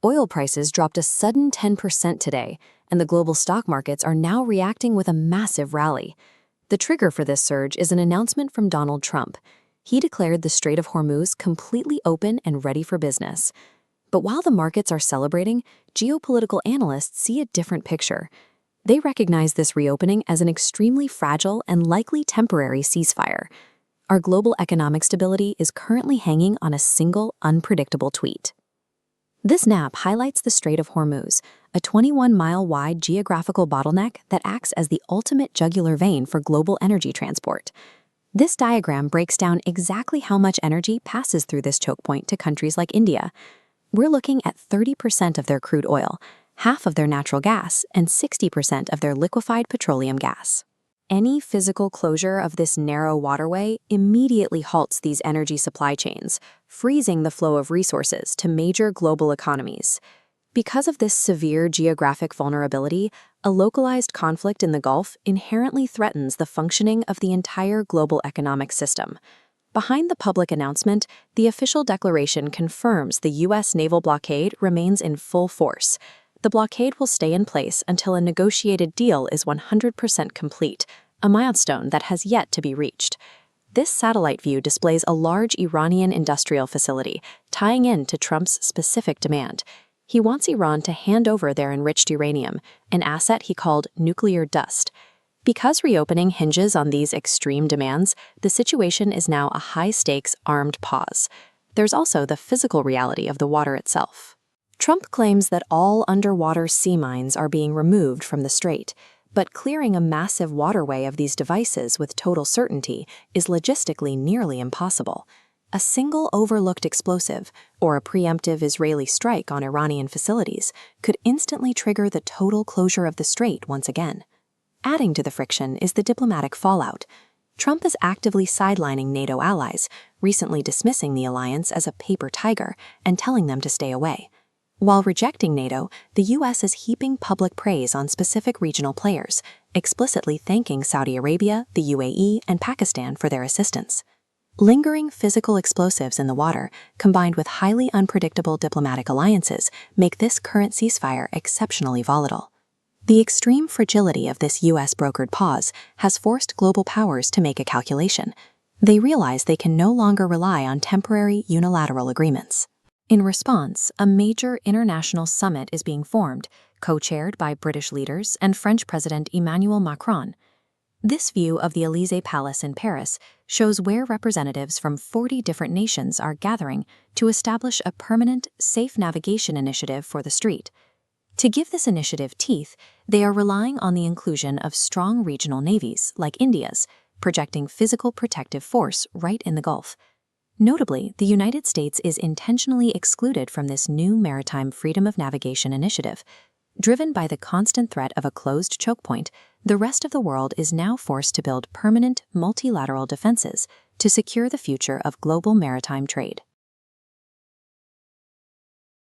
Oil prices dropped a sudden 10% today, and the global stock markets are now reacting with a massive rally. The trigger for this surge is an announcement from Donald Trump. He declared the Strait of Hormuz completely open and ready for business. But while the markets are celebrating, geopolitical analysts see a different picture. They recognize this reopening as an extremely fragile and likely temporary ceasefire. Our global economic stability is currently hanging on a single, unpredictable tweet. This map highlights the Strait of Hormuz, a 21-mile-wide geographical bottleneck that acts as the ultimate jugular vein for global energy transport. This diagram breaks down exactly how much energy passes through this choke point to countries like India. We're looking at 30% of their crude oil, half of their natural gas, and 60% of their liquefied petroleum gas. Any physical closure of this narrow waterway immediately halts these energy supply chains, freezing the flow of resources to major global economies. Because of this severe geographic vulnerability, a localized conflict in the Gulf inherently threatens the functioning of the entire global economic system. Behind the public announcement, the official declaration confirms the U.S. naval blockade remains in full force. The blockade will stay in place until a negotiated deal is 100% complete, a milestone that has yet to be reached. This satellite view displays a large Iranian industrial facility, tying in to Trump's specific demand. He wants Iran to hand over their enriched uranium, an asset he called nuclear dust. Because reopening hinges on these extreme demands, the situation is now a high-stakes armed pause. There's also the physical reality of the water itself. Trump claims that all underwater sea mines are being removed from the strait, but clearing a massive waterway of these devices with total certainty is logistically nearly impossible. A single overlooked explosive, or a preemptive Israeli strike on Iranian facilities, could instantly trigger the total closure of the strait once again. Adding to the friction is the diplomatic fallout. Trump is actively sidelining NATO allies, recently dismissing the alliance as a paper tiger and telling them to stay away. While rejecting NATO, the U.S. is heaping public praise on specific regional players, explicitly thanking Saudi Arabia, the UAE, and Pakistan for their assistance. Lingering physical explosives in the water, combined with highly unpredictable diplomatic alliances, make this current ceasefire exceptionally volatile. The extreme fragility of this U.S.-brokered pause has forced global powers to make a calculation. They realize they can no longer rely on temporary unilateral agreements. In response, a major international summit is being formed, co-chaired by British leaders and French President Emmanuel Macron. This view of the Élysée Palace in Paris shows where representatives from 40 different nations are gathering to establish a permanent, safe navigation initiative for the strait. To give this initiative teeth, they are relying on the inclusion of strong regional navies, like India's, projecting physical protective force right in the Gulf. Notably, the United States is intentionally excluded from this new maritime freedom of navigation initiative. Driven by the constant threat of a closed choke point, the rest of the world is now forced to build permanent, multilateral defenses to secure the future of global maritime trade.